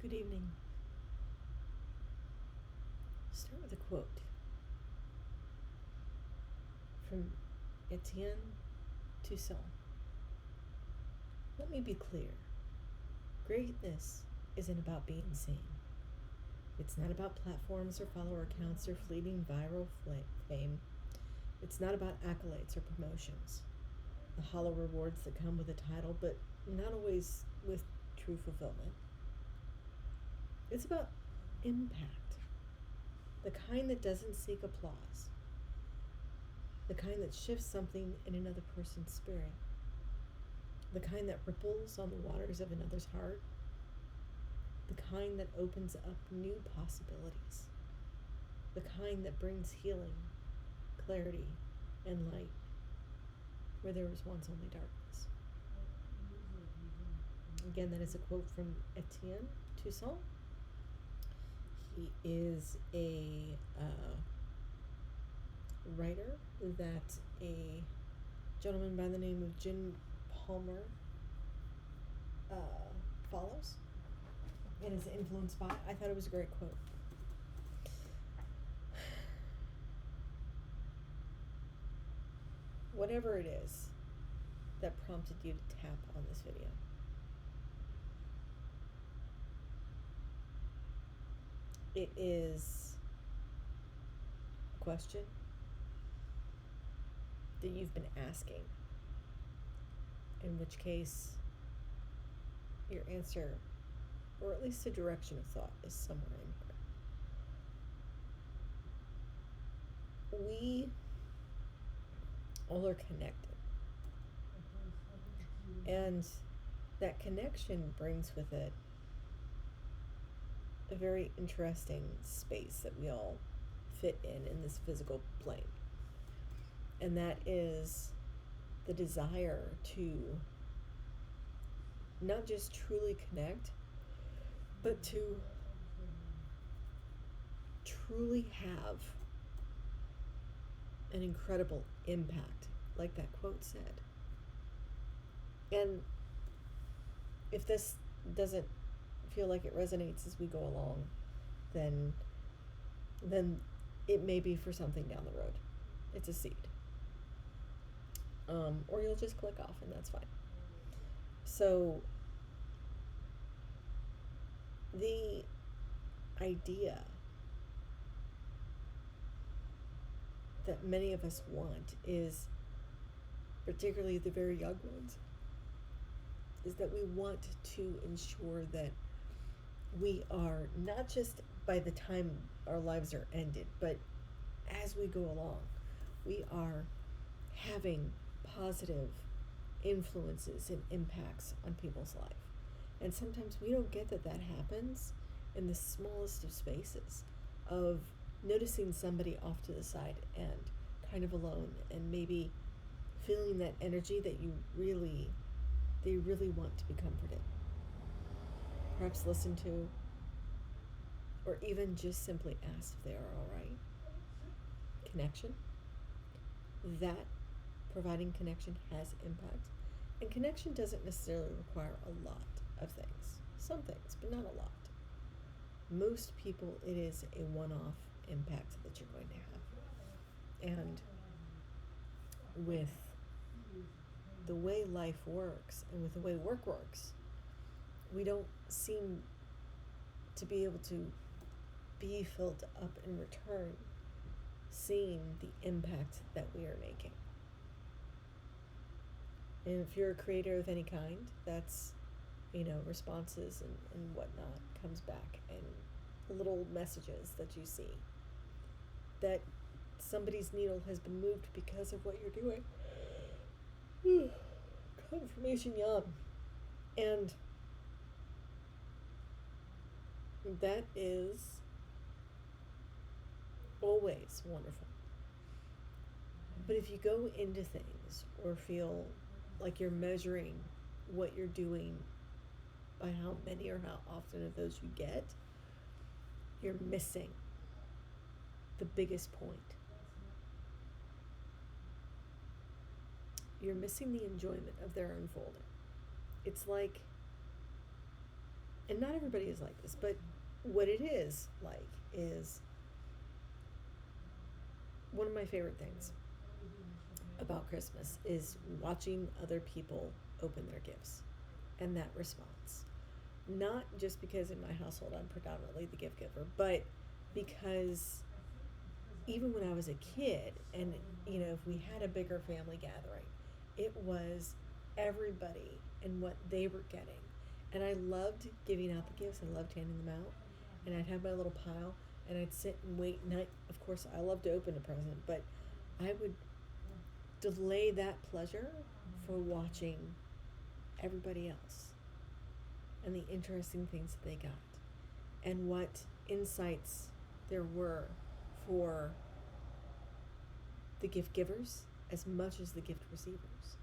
Good evening. Start with a quote from Etienne Toussaint. Let me be clear. Greatness isn't about being seen. It's not about platforms or follower counts or fleeting viral fame. It's not about accolades or promotions, the hollow rewards that come with a title, but not always with true fulfillment. It's about impact, the kind that doesn't seek applause, the kind that shifts something in another person's spirit, the kind that ripples on the waters of another's heart, the kind that opens up new possibilities, the kind that brings healing, clarity, and light where there was once only darkness. Again, that is a quote from Etienne Toussaint. He is a writer that a gentleman by the name of Jim Palmer follows and is influenced by. I thought it was a great quote. Whatever it is that prompted you to tap on this video, it is a question that you've been asking, in which case your answer, or at least a direction of thought, is somewhere in here. We all are connected, and that connection brings with it a very interesting space that we all fit in this physical plane. And that is the desire to not just truly connect, but to truly have an incredible impact, like that quote said. And if this doesn't feel like it resonates as we go along, then it may be for something down the road. It's a seed. Or you'll just click off, and that's fine. So the idea that many of us want is, particularly the very young ones, is that we want to ensure that we are not just by the time our lives are ended, but as we go along, we are having positive influences and impacts on people's life. And sometimes we don't get that happens in the smallest of spaces, of noticing somebody off to the side and kind of alone, and maybe feeling that energy that they really want to be comforted. Perhaps listen to, or even just simply ask if they are all right. Connection. That providing connection has impact. And connection doesn't necessarily require a lot of things. Some things, but not a lot. Most people, it is a one-off impact that you're going to have. And with the way life works and with the way work works, we don't seem to be able to be filled up in return, seeing the impact that we are making. And if you're a creator of any kind, that's, responses and whatnot comes back, and little messages that you see that somebody's needle has been moved because of what you're doing. Confirmation yawn. And that is always wonderful. But if you go into things or feel like you're measuring what you're doing by how many or how often of those you get, you're missing the biggest point. You're missing the enjoyment of their unfolding. It's like and not everybody is like this, but what it is like is one of my favorite things about Christmas is watching other people open their gifts and that response. Not just because in my household I'm predominantly the gift giver, but because even when I was a kid and if we had a bigger family gathering, it was everybody and what they were getting. And I loved giving out the gifts. I loved handing them out. And I'd have my little pile and I'd sit and wait. And of course, I love to open a present, but I would delay that pleasure for watching everybody else and the interesting things that they got and what insights there were for the gift givers as much as the gift receivers.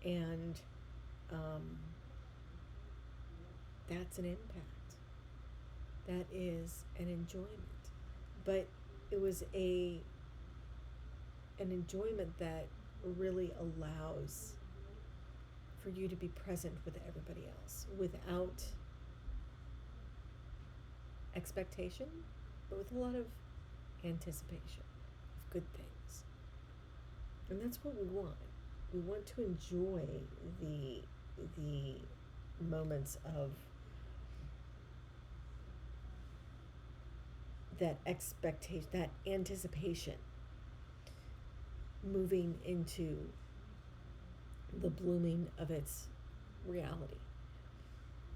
And that's an impact. That is an enjoyment. But it was an enjoyment that really allows for you to be present with everybody else without expectation, but with a lot of anticipation of good things. And that's what we want. We want to enjoy the moments of that expectation, that anticipation, moving into the blooming of its reality.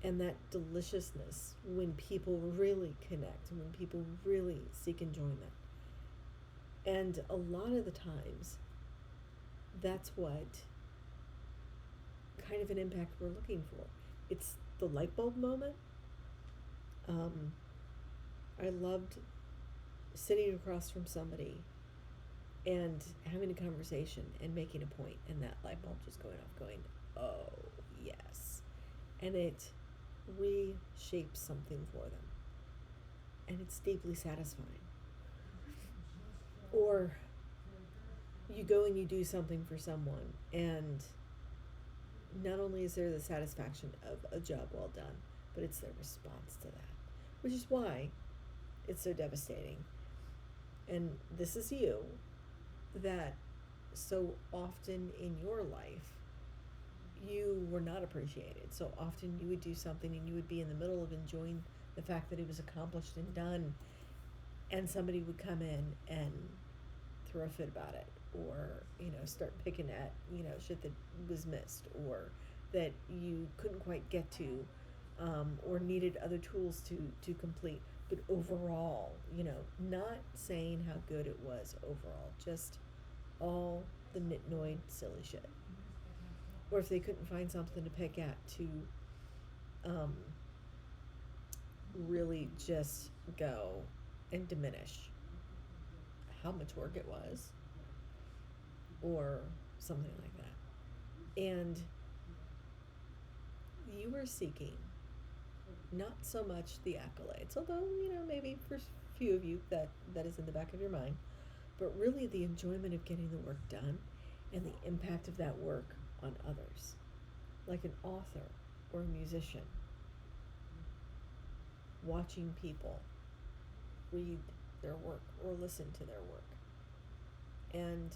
And that deliciousness when people really connect, when people really seek enjoyment. And a lot of the times, that's what kind of an impact we're looking for. It's the light bulb moment. I loved sitting across from somebody and having a conversation and making a point, and that light bulb just going off, going, oh, yes. And it reshapes something for them. And it's deeply satisfying. Or you go and you do something for someone, and not only is there the satisfaction of a job well done, but it's their response to that, which is why it's so devastating. And this is you, that so often in your life you were not appreciated. So often you would do something and you would be in the middle of enjoying the fact that it was accomplished and done, and somebody would come in and throw a fit about it, or start picking at shit that was missed or that you couldn't quite get to, or needed other tools to complete. But overall, not saying how good it was overall, just all the nitnoid silly shit. Or if they couldn't find something to pick at, to really just go and diminish how much work it was, or something like that. And you were seeking not so much the accolades, although maybe for a few of you that is in the back of your mind, but really the enjoyment of getting the work done and the impact of that work on others, like an author or a musician, watching people read their work or listen to their work. And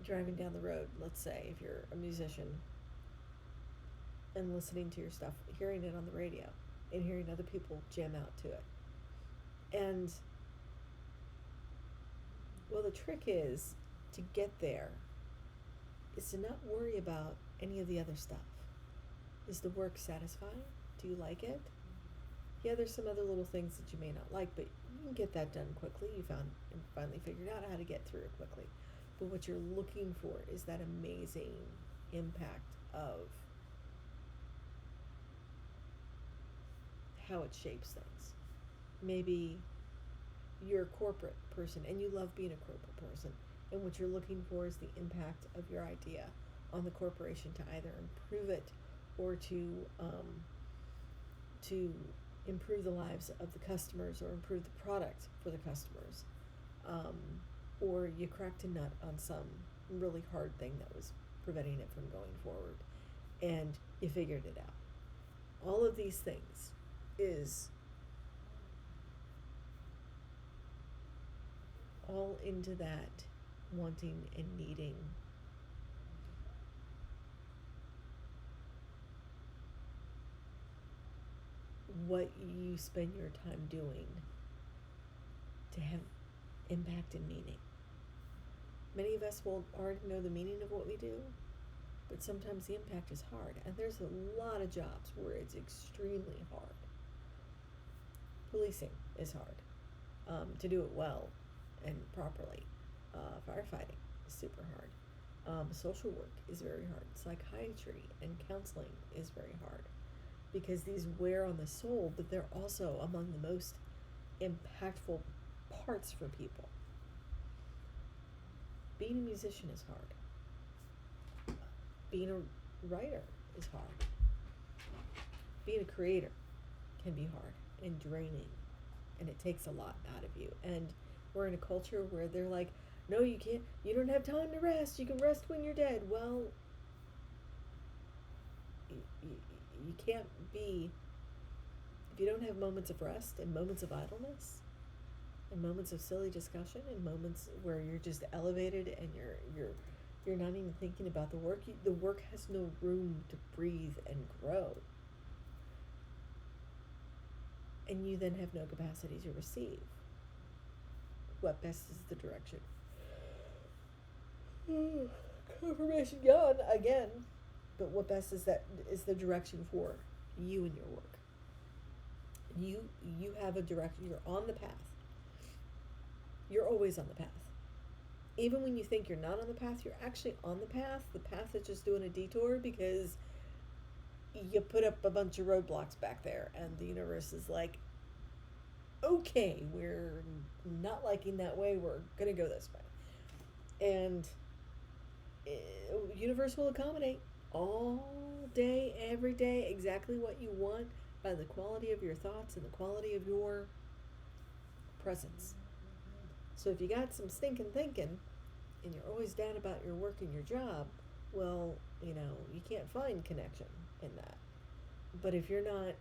driving down the road, let's say, if you're a musician, and listening to your stuff, hearing it on the radio, and hearing other people jam out to it. And, well, the trick is to get there is to not worry about any of the other stuff. Is the work satisfying? Do you like it? Yeah, there's some other little things that you may not like, but you can get that done quickly. You finally figured out how to get through it quickly. But what you're looking for is that amazing impact of how it shapes things. Maybe you're a corporate person and you love being a corporate person, and what you're looking for is the impact of your idea on the corporation to either improve it or to improve the lives of the customers or improve the product for the customers, or you cracked a nut on some really hard thing that was preventing it from going forward. and you figured it out. All of these things is all into that wanting and needing what you spend your time doing to have impact and meaning. Many of us will already know the meaning of what we do, but sometimes the impact is hard. And there's a lot of jobs where it's extremely hard. Policing is hard. To do it well and properly. Firefighting is super hard. Social work is very hard. Psychiatry and counseling is very hard, because these wear on the soul, but they're also among the most impactful parts for people. Being a musician is hard. Being a writer is hard. Being a creator can be hard and draining, and it takes a lot out of you. And we're in a culture where they're like, no, you can't, you don't have time to rest, you can rest when you're dead. Well, you can't be, if you don't have moments of rest and moments of idleness and moments of silly discussion and moments where you're just elevated and you're not even thinking about the work. The work has no room to breathe and grow, and you then have no capacity to receive. What best is the direction? Confirmation gone again. But what best is the direction for you and your work. You have a direction. You're on the path. You're always on the path. Even when you think you're not on the path, you're actually on the path. The path is just doing a detour because you put up a bunch of roadblocks back there, and the universe is like, okay, we're not liking that way, we're gonna go this way. And universe will accommodate all day, every day, exactly what you want by the quality of your thoughts and the quality of your presence. So if you got some stinking thinking and you're always down about your work and your job, well, you can't find connection in that. But if you're not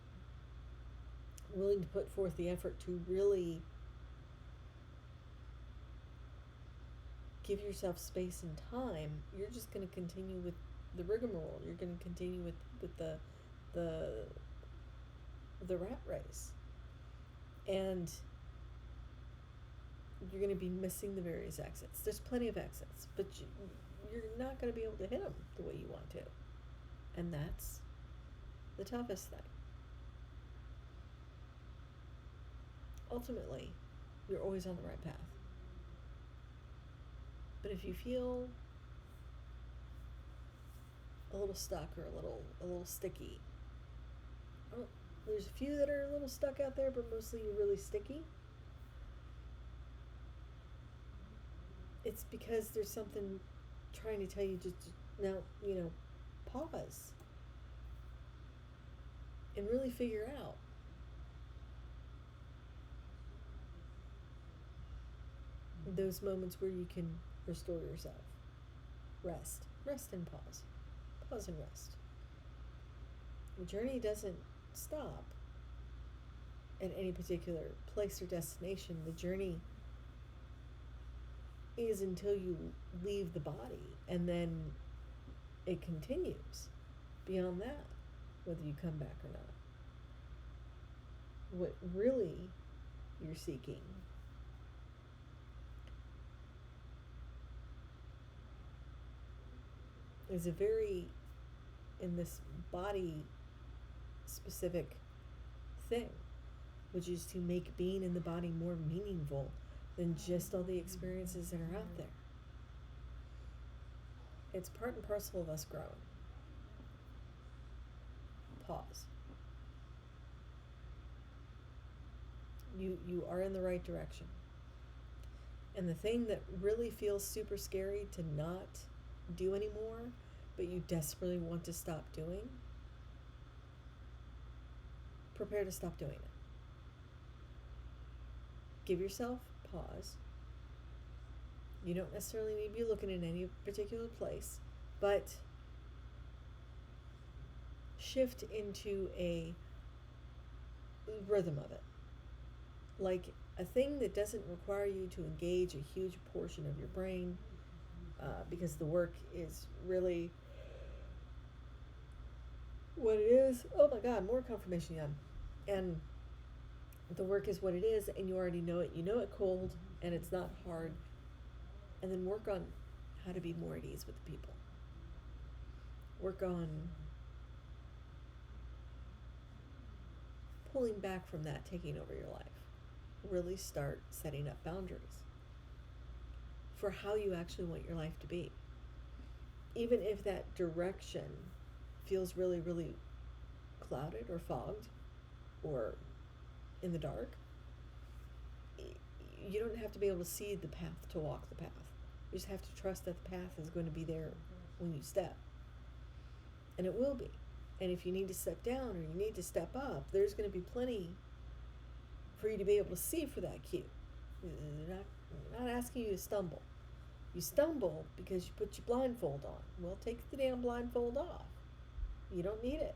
willing to put forth the effort to really give yourself space and time, you're just going to continue with the rigmarole. You're going to continue with the rat race. And you're going to be missing the various exits. There's plenty of exits, but you're not going to be able to hit them the way you want to. And that's the toughest thing. Ultimately, you're always on the right path. But if you feel a little stuck or a little sticky, there's a few that are a little stuck out there, but mostly you're really sticky. It's because there's something trying to tell you just now, pause and really figure out those moments where you can restore yourself. Rest and pause. Pause and rest. The journey doesn't stop at any particular place or destination. The journey is until you leave the body, and then it continues beyond that, whether you come back or not. What really you're seeking is a very, in this body specific thing, which is to make being in the body more meaningful than just all the experiences that are out there. It's part and parcel of us growing. Pause. You are in the right direction. And the thing that really feels super scary to not do anymore, but you desperately want to stop doing, prepare to stop doing it. Give yourself pause. You don't necessarily need to be looking in any particular place, but shift into a rhythm of it. Like a thing that doesn't require you to engage a huge portion of your brain, because the work is really what it is. Oh my God, more confirmation, Jan. And the work is what it is, and you already know it. You know it cold, and it's not hard. And then work on how to be more at ease with the people. Work on pulling back from that taking over your life. Really start setting up boundaries for how you actually want your life to be. Even if that direction feels really, really clouded or fogged or in the dark, you don't have to be able to see the path to walk the path. You just have to trust that the path is going to be there when you step. And it will be. And if you need to step down or you need to step up, there's going to be plenty for you to be able to see for that cue. They're not asking you to stumble. You stumble because you put your blindfold on. Well, take the damn blindfold off. You don't need it.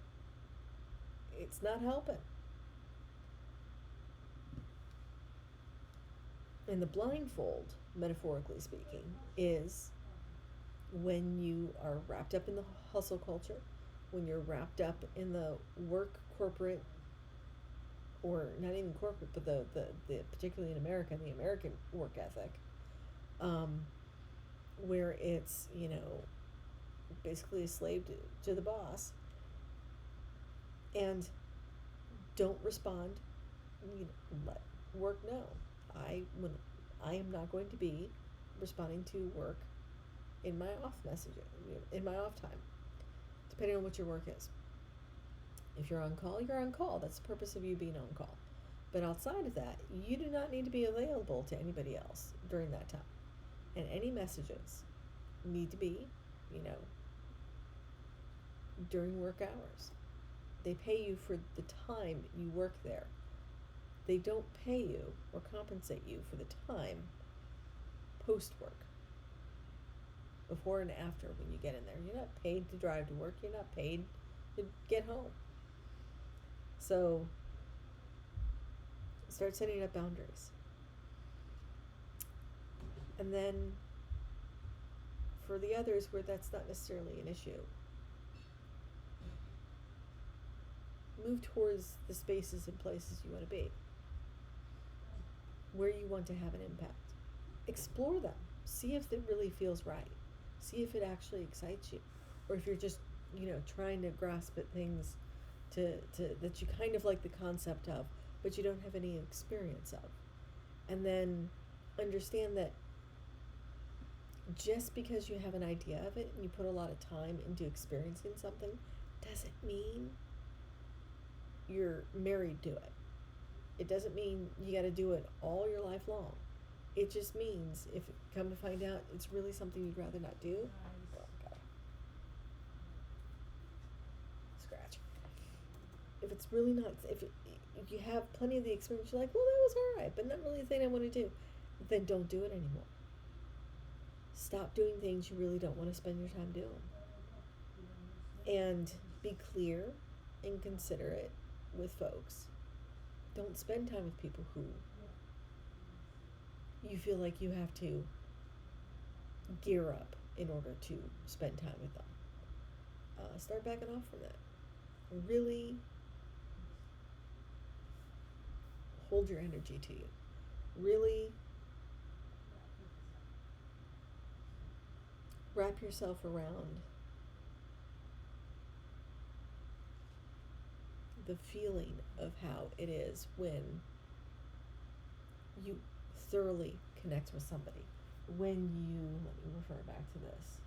It's not helping. And the blindfold, metaphorically speaking, is when you are wrapped up in the hustle culture, when you're wrapped up in the work corporate, or not even corporate, but the particularly in America, the American work ethic, where it's, basically a slave to the boss, and don't respond. Let work know. I am not going to be responding to work in my off messaging, in my off time, depending on what your work is. If you're on call, you're on call. That's the purpose of you being on call. But outside of that, you do not need to be available to anybody else during that time. And any messages need to be, during work hours. They pay you for the time you work there. They don't pay you or compensate you for the time post-work, before and after when you get in there. You're not paid to drive to work. You're not paid to get home. So start setting up boundaries. And then for the others where that's not necessarily an issue, move towards the spaces and places you want to be, where you want to have an impact. Explore them. See if it really feels right. See if it actually excites you. Or if you're just, trying to grasp at things to that you kind of like the concept of, but you don't have any experience of. And then understand that just because you have an idea of it and you put a lot of time into experiencing something doesn't mean you're married to it. It doesn't mean you got to do it all your life long. It just means, if come to find out it's really something you'd rather not do, scratch. If it's really not, if you have plenty of the experience, you're like, well, that was all right, but not really the thing I want to do, then don't do it anymore. Stop doing things you really don't want to spend your time doing. And be clear and considerate with folks. Don't spend time with people who you feel like you have to gear up in order to spend time with them. Start backing off from that. Really hold your energy to you. Really wrap yourself around the feeling of how it is when you thoroughly connect with somebody. When you, let me refer back to this,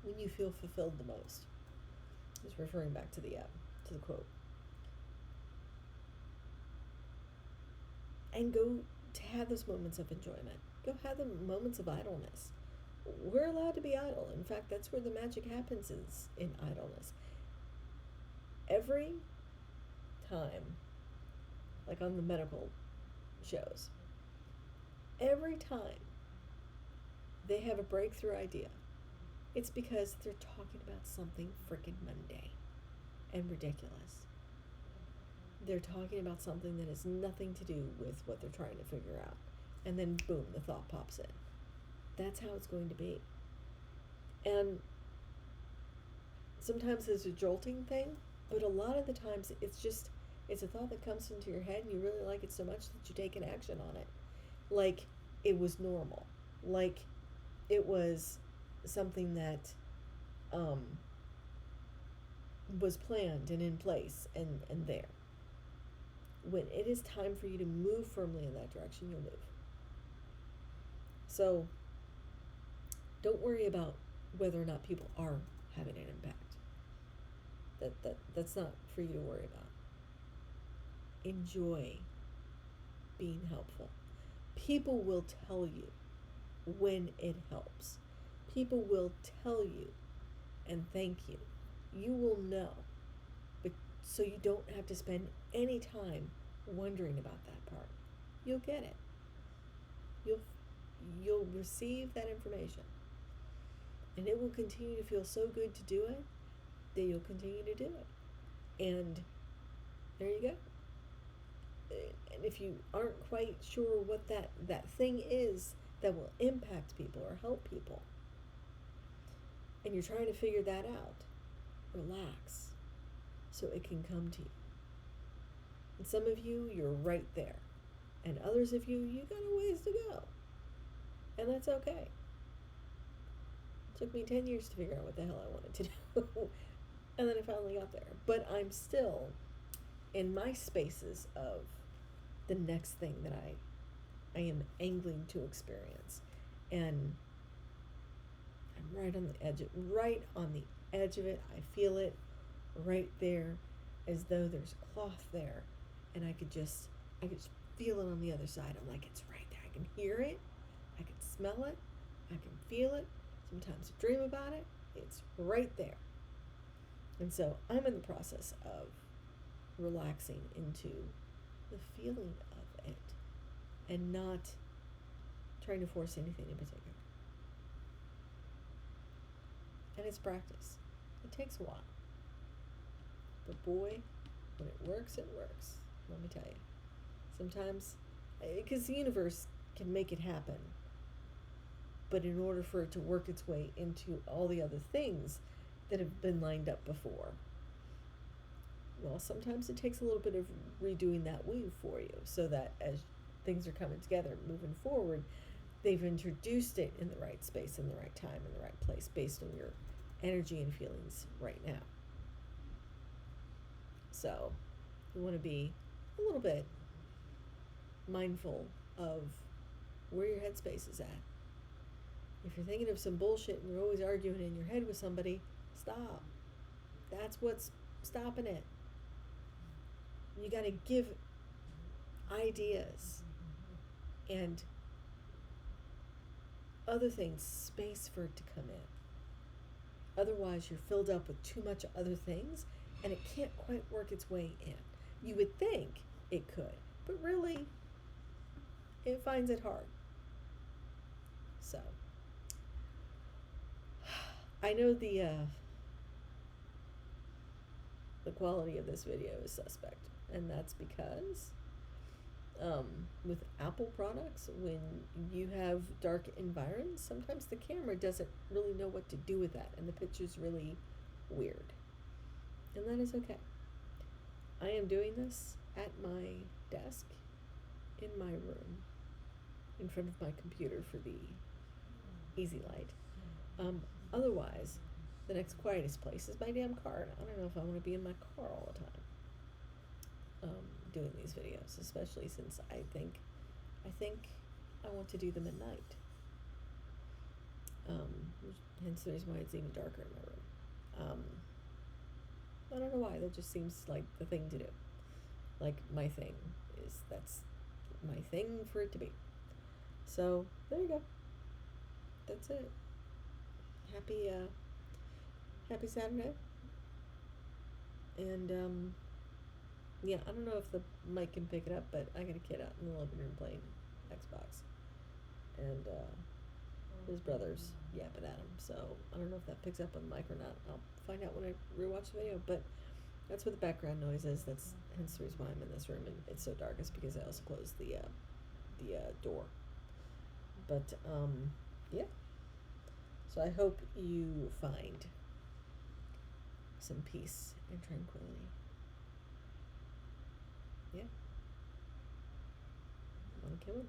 when you feel fulfilled the most. Just referring back to the quote. And go to have those moments of enjoyment. Go have the moments of idleness. We're allowed to be idle. In fact, that's where the magic happens, is in idleness. Every time, like on the medical shows, every time they have a breakthrough idea, It's because they're talking about something freaking mundane and ridiculous. They're talking about something that has nothing to do with what they're trying to figure out. And then, boom, the thought pops in. That's how it's going to be. And sometimes it's a jolting thing, but a lot of the times it's a thought that comes into your head and you really like it so much that you take an action on it. Like it was normal. Like it was something that was planned and in place and there. When it is time for you to move firmly in that direction, you'll move. So don't worry about whether or not people are having an impact. That's not for you to worry about. Enjoy being helpful. People will tell you when it helps. People will tell you and thank you. You will know. But so you don't have to spend any time wondering about that part. You'll get it. You'll receive that information. And it will continue to feel so good to do it that you'll continue to do it. And there you go. And if you aren't quite sure what that thing is that will impact people or help people, and you're trying to figure that out, relax so it can come to you. And some of you, you're right there. And others of you, you got a ways to go. And that's okay. It took me 10 years to figure out what the hell I wanted to do. And then I finally got there. But I'm still in my spaces of the next thing that I am angling to experience. And I'm right on the edge of it. I feel it right there, as though there's cloth there, and I could just feel it on the other side. I'm like, it's right there. I can hear it, I can smell it, I can feel it. Sometimes I dream about it. It's right there. And so I'm in the process of relaxing into the feeling of it and not trying to force anything in particular. And it's practice. It takes a while. But boy, when it works, let me tell you. Sometimes, because the universe can make it happen, but in order for it to work its way into all the other things that have been lined up before, well, sometimes it takes a little bit of redoing that weave for you, so that as things are coming together, moving forward, they've introduced it in the right space, in the right time, in the right place, based on your energy and feelings right now. So you want to be a little bit mindful of where your headspace is at. If you're thinking of some bullshit and you're always arguing in your head with somebody, stop. That's what's stopping it. You got to give ideas and other things space for it to come in. Otherwise, you're filled up with too much other things, and it can't quite work its way in. You would think it could, but really, it finds it hard. So, I know the quality of this video is suspect, and that's because with Apple products, when you have dark environs, sometimes the camera doesn't really know what to do with that, and the picture's really weird. And that is okay. I am doing this at my desk, in my room, in front of my computer for the easy light. Otherwise, the next quietest place is my damn car, and I don't know if I want to be in my car all the time doing these videos, especially since I think I want to do them at night. Hence the reason why it's even darker in my room. I don't know why, that just seems like the thing to do. Like, that's my thing for it to be. So, there you go. That's it. Happy Saturday. And, yeah, I don't know if the mic can pick it up, but I got a kid out in the living room playing Xbox. And, his brother's yapping at him. So I don't know if that picks up on the mic or not. I'll find out when I rewatch the video. But that's what the background noise is. That's hence the reason why I'm in this room and it's so dark. Is because I also closed the door. But yeah. So I hope you find some peace and tranquility. Yeah. Okay.